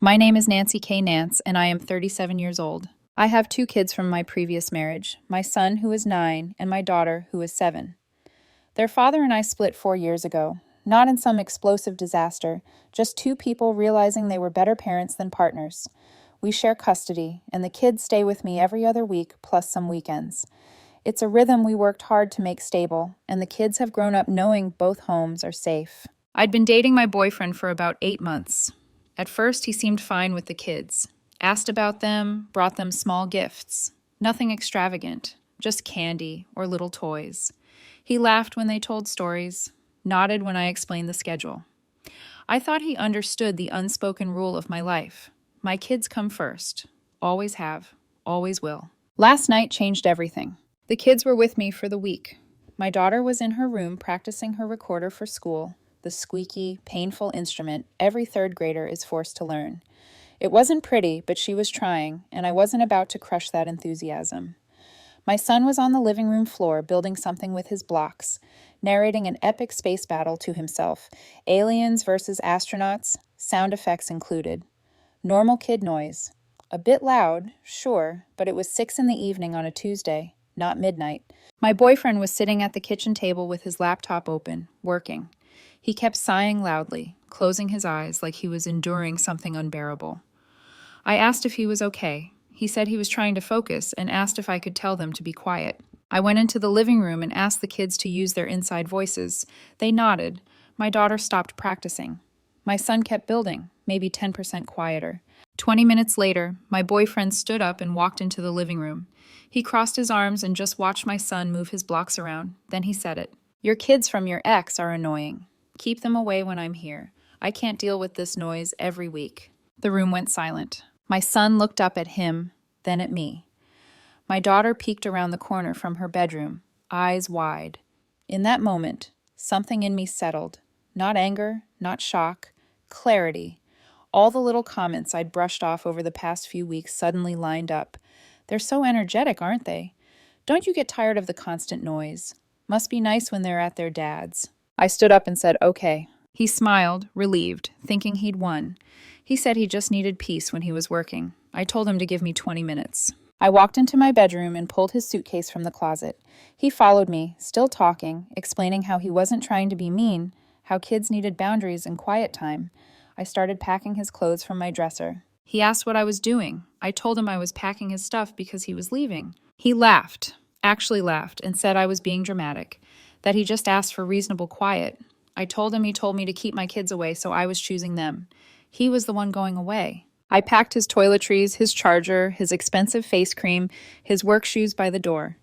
My name is Nancy K. Nance, and I am 37 years old. I have two kids from my previous marriage, my son, who is 9, and my daughter, who is 7. Their father and I split 4 years ago, not in some explosive disaster, just two people realizing they were better parents than partners. We share custody, and the kids stay with me every other week, plus some weekends. It's a rhythm we worked hard to make stable, and the kids have grown up knowing both homes are safe. I'd been dating my boyfriend for about 8 months. At first, he seemed fine with the kids. Asked about them, brought them small gifts. Nothing extravagant, just candy or little toys. He laughed when they told stories, nodded when I explained the schedule. I thought he understood the unspoken rule of my life. My kids come first. Always have, always will. Last night changed everything. The kids were with me for the week. My daughter was in her room practicing her recorder for school, the squeaky, painful instrument every third grader is forced to learn. It wasn't pretty, but she was trying, and I wasn't about to crush that enthusiasm. My son was on the living room floor building something with his blocks, narrating an epic space battle to himself, aliens versus astronauts, sound effects included. Normal kid noise. A bit loud, sure, but it was 6 in the evening on a Tuesday, not midnight. My boyfriend was sitting at the kitchen table with his laptop open, working. He kept sighing loudly, closing his eyes like he was enduring something unbearable. I asked if he was okay. He said he was trying to focus and asked if I could tell them to be quiet. I went into the living room and asked the kids to use their inside voices. They nodded. My daughter stopped practicing. My son kept building, maybe 10% quieter. 20 minutes later, my boyfriend stood up and walked into the living room. He crossed his arms and just watched my son move his blocks around. Then he said it. "Your kids from your ex are annoying. Keep them away when I'm here. I can't deal with this noise every week." The room went silent. My son looked up at him, then at me. My daughter peeked around the corner from her bedroom, eyes wide. In that moment, something in me settled. Not anger, not shock, clarity. All the little comments I'd brushed off over the past few weeks suddenly lined up. They're so energetic, aren't they? Don't you get tired of the constant noise? Must be nice when they're at their dad's. I stood up and said, "Okay." He smiled, relieved, thinking he'd won. He said he just needed peace when he was working. I told him to give me 20 minutes. I walked into my bedroom and pulled his suitcase from the closet. He followed me, still talking, explaining how he wasn't trying to be mean, how kids needed boundaries and quiet time. I started packing his clothes from my dresser. He asked what I was doing. I told him I was packing his stuff because he was leaving. He laughed, actually laughed, and said I was being dramatic, that he just asked for reasonable quiet. I told him he told me to keep my kids away, so I was choosing them. He was the one going away. I packed his toiletries, his charger, his expensive face cream, his work shoes by the door.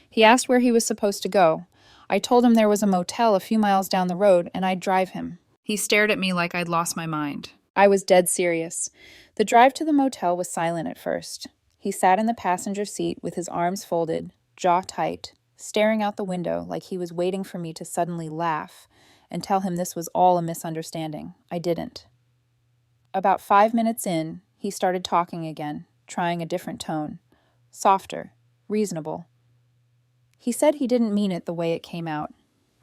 He asked where he was supposed to go. I told him there was a motel a few miles down the road and I'd drive him. He stared at me like I'd lost my mind. I was dead serious. The drive to the motel was silent at first. He sat in the passenger seat with his arms folded, jaw tight, staring out the window like he was waiting for me to suddenly laugh and tell him this was all a misunderstanding. I didn't. About 5 minutes in, he started talking again, trying a different tone. Softer, reasonable. He said he didn't mean it the way it came out.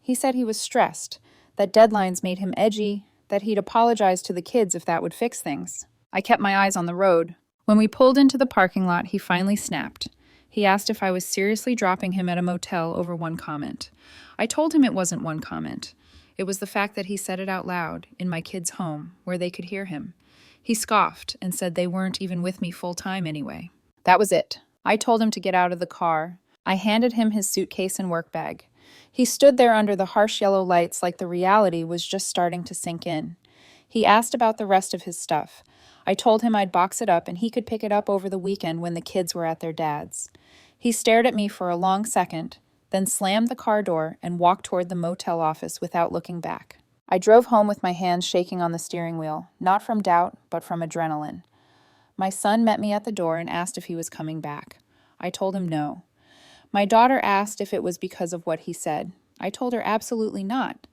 He said he was stressed, that deadlines made him edgy, that he'd apologize to the kids if that would fix things. I kept my eyes on the road. When we pulled into the parking lot, he finally snapped. He asked if I was seriously dropping him at a motel over one comment. I told him it wasn't one comment. It was the fact that he said it out loud, in my kids' home, where they could hear him. He scoffed and said they weren't even with me full-time anyway. That was it. I told him to get out of the car. I handed him his suitcase and work bag. He stood there under the harsh yellow lights like the reality was just starting to sink in. He asked about the rest of his stuff. I told him I'd box it up and he could pick it up over the weekend when the kids were at their dad's. He stared at me for a long second, then slammed the car door and walked toward the motel office without looking back. I drove home with my hands shaking on the steering wheel, not from doubt, but from adrenaline. My son met me at the door and asked if he was coming back. I told him no. My daughter asked if it was because of what he said. I told her absolutely not.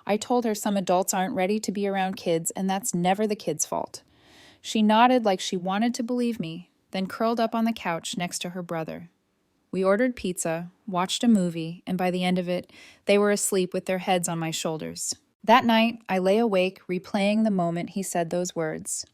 I told her some adults aren't ready to be around kids, and that's never the kids' fault. She nodded like she wanted to believe me, then curled up on the couch next to her brother. We ordered pizza, watched a movie, and by the end of it, they were asleep with their heads on my shoulders. That night, I lay awake, replaying the moment he said those words.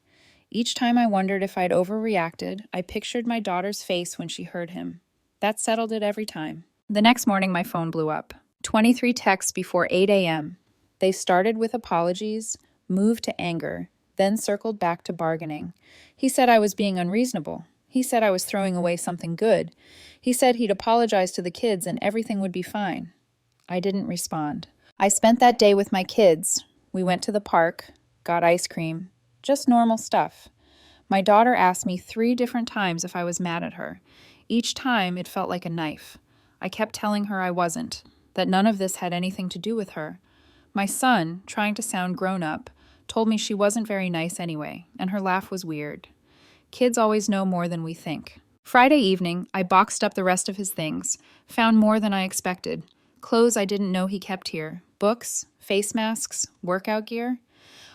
Each time I wondered if I'd overreacted, I pictured my daughter's face when she heard him. That settled it every time. The next morning, my phone blew up. 23 texts before 8 a.m. They started with apologies, moved to anger, then circled back to bargaining. He said I was being unreasonable. He said I was throwing away something good. He said he'd apologize to the kids and everything would be fine. I didn't respond. I spent that day with my kids. We went to the park, got ice cream, just normal stuff. My daughter asked me 3 different times if I was mad at her. Each time it felt like a knife. I kept telling her I wasn't, that none of this had anything to do with her. My son, trying to sound grown up, told me she wasn't very nice anyway, and her laugh was weird. Kids always know more than we think. Friday evening, I boxed up the rest of his things, found more than I expected. Clothes I didn't know he kept here, books, face masks, workout gear.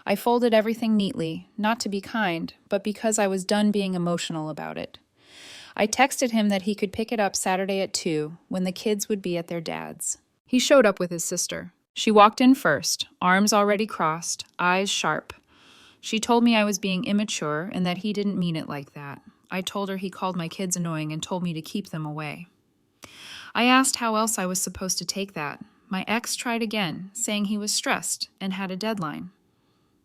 I folded everything neatly, not to be kind, but because I was done being emotional about it. I texted him that he could pick it up Saturday at 2, when the kids would be at their dad's. He showed up with his sister. She walked in first, arms already crossed, eyes sharp. She told me I was being immature and that he didn't mean it like that. I told her he called my kids annoying and told me to keep them away. I asked how else I was supposed to take that. My ex tried again, saying he was stressed and had a deadline.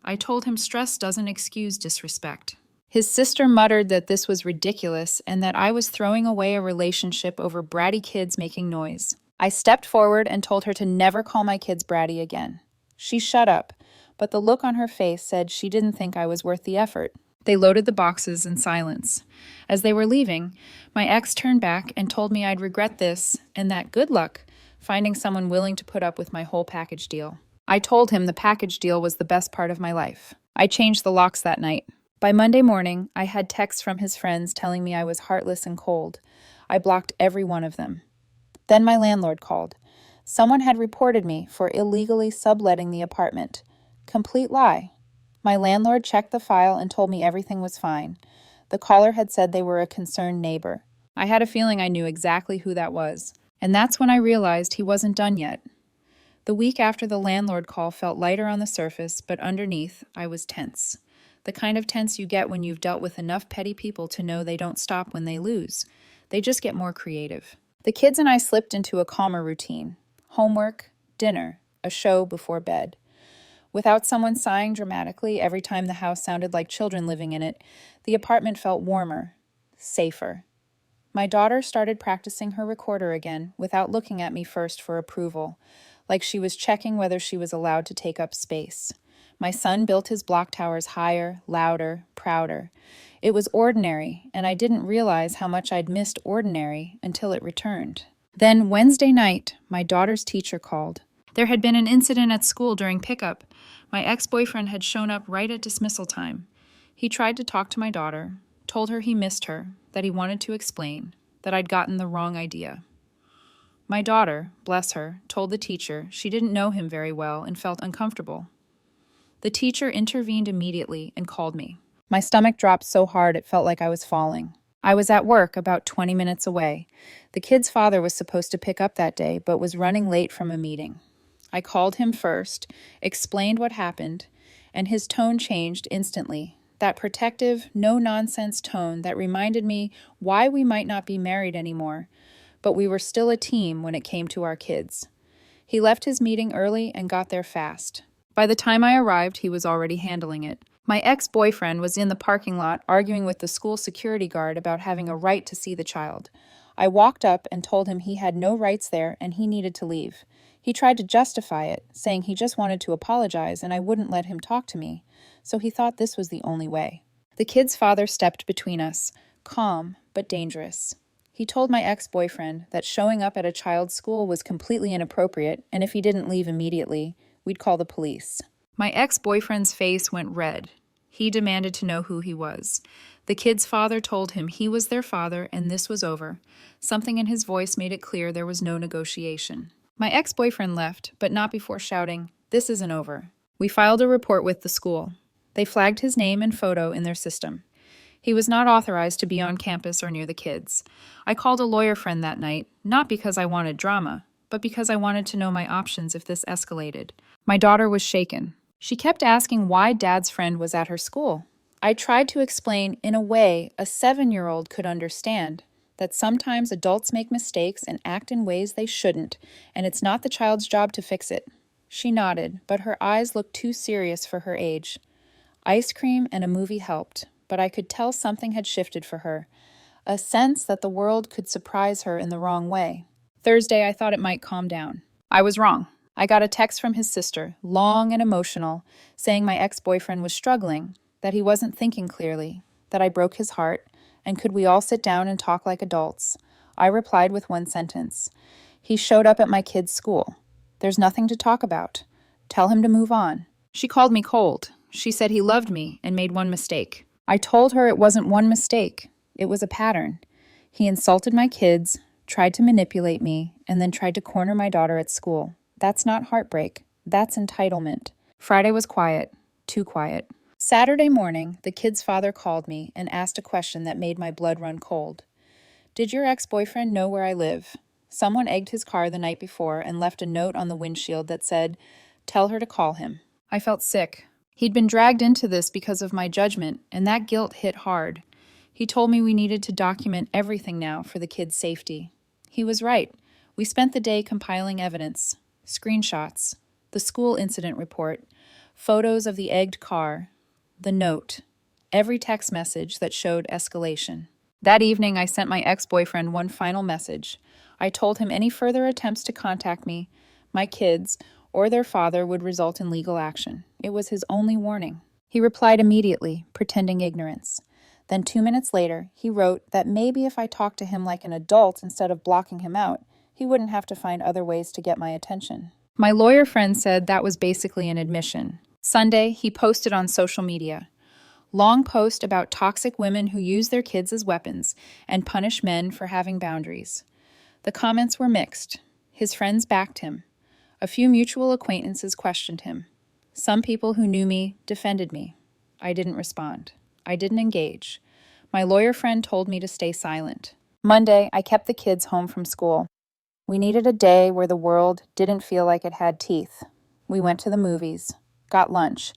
I told him stress doesn't excuse disrespect. His sister muttered that this was ridiculous and that I was throwing away a relationship over bratty kids making noise. I stepped forward and told her to never call my kids bratty again. She shut up, but the look on her face said she didn't think I was worth the effort. They loaded the boxes in silence. As they were leaving, my ex turned back and told me I'd regret this and that good luck finding someone willing to put up with my whole package deal. I told him the package deal was the best part of my life. I changed the locks that night. By Monday morning, I had texts from his friends telling me I was heartless and cold. I blocked every one of them. Then my landlord called. Someone had reported me for illegally subletting the apartment. Complete lie. My landlord checked the file and told me everything was fine. The caller had said they were a concerned neighbor. I had a feeling I knew exactly who that was. And that's when I realized he wasn't done yet. The week after the landlord call felt lighter on the surface, but underneath, I was tense. The kind of tense you get when you've dealt with enough petty people to know they don't stop when they lose. They just get more creative. The kids and I slipped into a calmer routine. Homework, dinner, a show before bed. Without someone sighing dramatically every time the house sounded like children living in it, the apartment felt warmer, safer. My daughter started practicing her recorder again without looking at me first for approval, like she was checking whether she was allowed to take up space. My son built his block towers higher, louder, prouder. It was ordinary, and I didn't realize how much I'd missed ordinary until it returned. Then Wednesday night, my daughter's teacher called. There had been an incident at school during pickup. My ex-boyfriend had shown up right at dismissal time. He tried to talk to my daughter, told her he missed her, that he wanted to explain, that I'd gotten the wrong idea. My daughter, bless her, told the teacher she didn't know him very well and felt uncomfortable. The teacher intervened immediately and called me. My stomach dropped so hard it felt like I was falling. I was at work about 20 minutes away. The kid's father was supposed to pick up that day, but was running late from a meeting. I called him first, explained what happened, and his tone changed instantly. That protective, no-nonsense tone that reminded me why we might not be married anymore, but we were still a team when it came to our kids. He left his meeting early and got there fast. By the time I arrived, he was already handling it. My ex-boyfriend was in the parking lot arguing with the school security guard about having a right to see the child. I walked up and told him he had no rights there and he needed to leave. He tried to justify it, saying he just wanted to apologize and I wouldn't let him talk to me, so he thought this was the only way. The kid's father stepped between us, calm but dangerous. He told my ex-boyfriend that showing up at a child's school was completely inappropriate, and if he didn't leave immediately, we'd call the police. My ex-boyfriend's face went red. He demanded to know who he was. The kid's father told him he was their father and this was over. Something in his voice made it clear there was no negotiation. My ex-boyfriend left, but not before shouting, "This isn't over." We filed a report with the school. They flagged his name and photo in their system. He was not authorized to be on campus or near the kids. I called a lawyer friend that night, not because I wanted drama, but because I wanted to know my options if this escalated. My daughter was shaken. She kept asking why Dad's friend was at her school. I tried to explain in a way a 7-year-old could understand that sometimes adults make mistakes and act in ways they shouldn't, and it's not the child's job to fix it. She nodded, but her eyes looked too serious for her age. Ice cream and a movie helped, but I could tell something had shifted for her, a sense that the world could surprise her in the wrong way. Thursday, I thought it might calm down. I was wrong. I got a text from his sister, long and emotional, saying my ex-boyfriend was struggling, that he wasn't thinking clearly, that I broke his heart, and could we all sit down and talk like adults? I replied with one sentence. He showed up at my kid's school. There's nothing to talk about. Tell him to move on. She called me cold. She said he loved me and made one mistake. I told her it wasn't one mistake. It was a pattern. He insulted my kids, tried to manipulate me, and then tried to corner my daughter at school. That's not heartbreak. That's entitlement. Friday was quiet. Too quiet. Saturday morning, the kid's father called me and asked a question that made my blood run cold. Did your ex-boyfriend know where I live? Someone egged his car the night before and left a note on the windshield that said, "Tell her to call him." I felt sick. He'd been dragged into this because of my judgment, and that guilt hit hard. He told me we needed to document everything now for the kid's safety. He was right. We spent the day compiling evidence, screenshots, the school incident report, photos of the egged car, the note, every text message that showed escalation. That evening, I sent my ex-boyfriend one final message. I told him any further attempts to contact me, my kids, or their father would result in legal action. It was his only warning. He replied immediately, pretending ignorance. Then 2 minutes later, he wrote that maybe if I talked to him like an adult instead of blocking him out, he wouldn't have to find other ways to get my attention. My lawyer friend said that was basically an admission. Sunday, he posted on social media. Long post about toxic women who use their kids as weapons and punish men for having boundaries. The comments were mixed. His friends backed him. A few mutual acquaintances questioned him. Some people who knew me defended me. I didn't respond. I didn't engage. My lawyer friend told me to stay silent. Monday, I kept the kids home from school. We needed a day where the world didn't feel like it had teeth. We went to the movies, got lunch.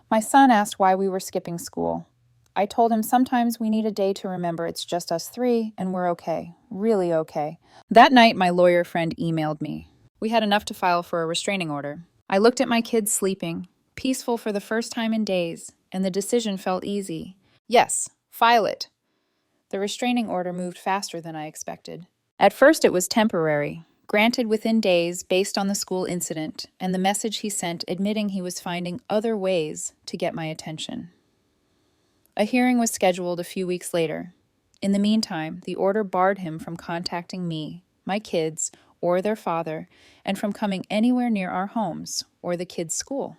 My son asked why we were skipping school. I told him sometimes we need a day to remember it's just us three and we're okay, really okay. That night, my lawyer friend emailed me. We had enough to file for a restraining order. I looked at my kids sleeping, peaceful for the first time in days, and the decision felt easy. Yes, file it. The restraining order moved faster than I expected. At first, it was temporary, granted within days based on the school incident and the message he sent admitting he was finding other ways to get my attention. A hearing was scheduled a few weeks later. In the meantime, the order barred him from contacting me, my kids, or their father, and from coming anywhere near our homes or the kids' school.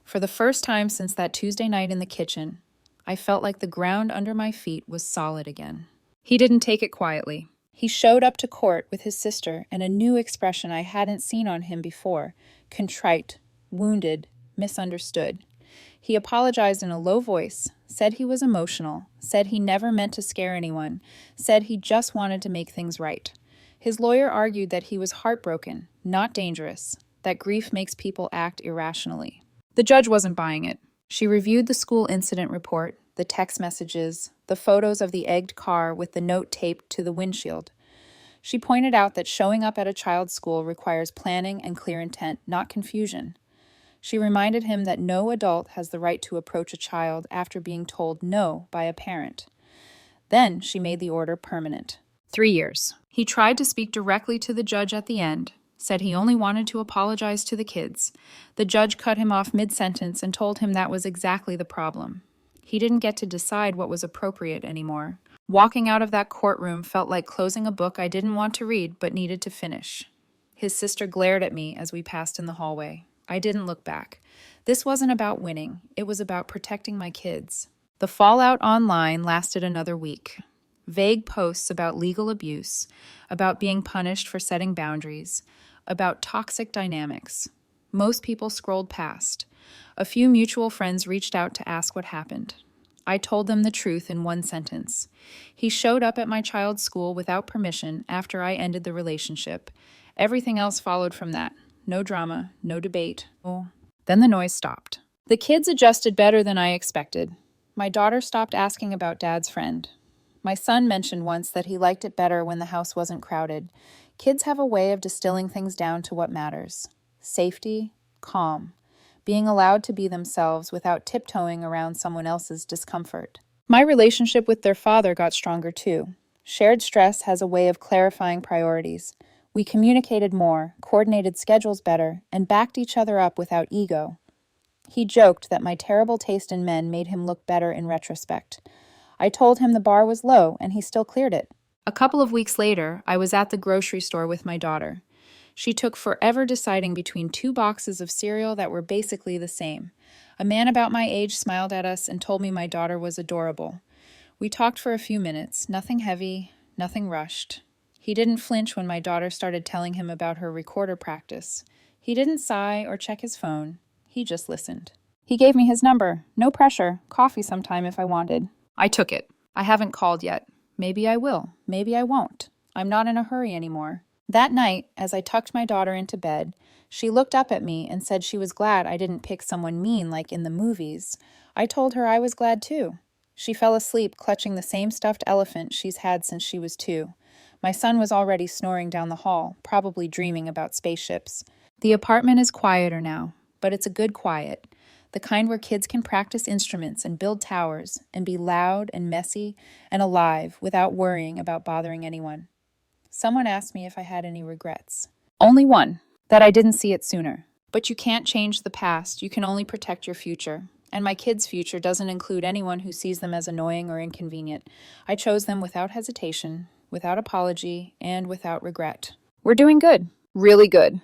For the first time since that Tuesday night in the kitchen, I felt like the ground under my feet was solid again. He didn't take it quietly. He showed up to court with his sister and a new expression I hadn't seen on him before, contrite, wounded, misunderstood. He apologized in a low voice, said he was emotional, said he never meant to scare anyone, said he just wanted to make things right. His lawyer argued that he was heartbroken, not dangerous, that grief makes people act irrationally. The judge wasn't buying it. She reviewed the school incident report, the text messages, the photos of the egged car with the note taped to the windshield. She pointed out that showing up at a child's school requires planning and clear intent, not confusion. She reminded him that no adult has the right to approach a child after being told no by a parent. Then she made the order permanent. 3 years. He tried to speak directly to the judge at the end, said he only wanted to apologize to the kids. The judge cut him off mid-sentence and told him that was exactly the problem. He didn't get to decide what was appropriate anymore. Walking out of that courtroom felt like closing a book I didn't want to read but needed to finish. His sister glared at me as we passed in the hallway. I didn't look back. This wasn't about winning. It was about protecting my kids. The fallout online lasted another week. Vague posts about legal abuse, about being punished for setting boundaries, about toxic dynamics. Most people scrolled past. A few mutual friends reached out to ask what happened. I told them the truth in one sentence. He showed up at my child's school without permission after I ended the relationship. Everything else followed from that. No drama, no debate. Then the noise stopped. The kids adjusted better than I expected. My daughter stopped asking about Dad's friend. My son mentioned once that he liked it better when the house wasn't crowded. Kids have a way of distilling things down to what matters: safety, calm, being allowed to be themselves without tiptoeing around someone else's discomfort. My relationship with their father got stronger too. Shared stress has a way of clarifying priorities. We communicated more, coordinated schedules better, and backed each other up without ego. He joked that my terrible taste in men made him look better in retrospect. I told him the bar was low, and he still cleared it. A couple of weeks later, I was at the grocery store with my daughter. She took forever deciding between two boxes of cereal that were basically the same. A man about my age smiled at us and told me my daughter was adorable. We talked for a few minutes, nothing heavy, nothing rushed. He didn't flinch when my daughter started telling him about her recorder practice. He didn't sigh or check his phone. He just listened. He gave me his number. No pressure. Coffee sometime if I wanted. I took it. I haven't called yet. Maybe I will. Maybe I won't. I'm not in a hurry anymore. That night, as I tucked my daughter into bed, she looked up at me and said she was glad I didn't pick someone mean like in the movies. I told her I was glad too. She fell asleep clutching the same stuffed elephant she's had since she was 2. My son was already snoring down the hall, probably dreaming about spaceships. The apartment is quieter now, but it's a good quiet. The kind where kids can practice instruments and build towers and be loud and messy and alive without worrying about bothering anyone. Someone asked me if I had any regrets. Only one, that I didn't see it sooner. But you can't change the past, you can only protect your future. And my kids' future doesn't include anyone who sees them as annoying or inconvenient. I chose them without hesitation, without apology, and without regret. We're doing good. Really good.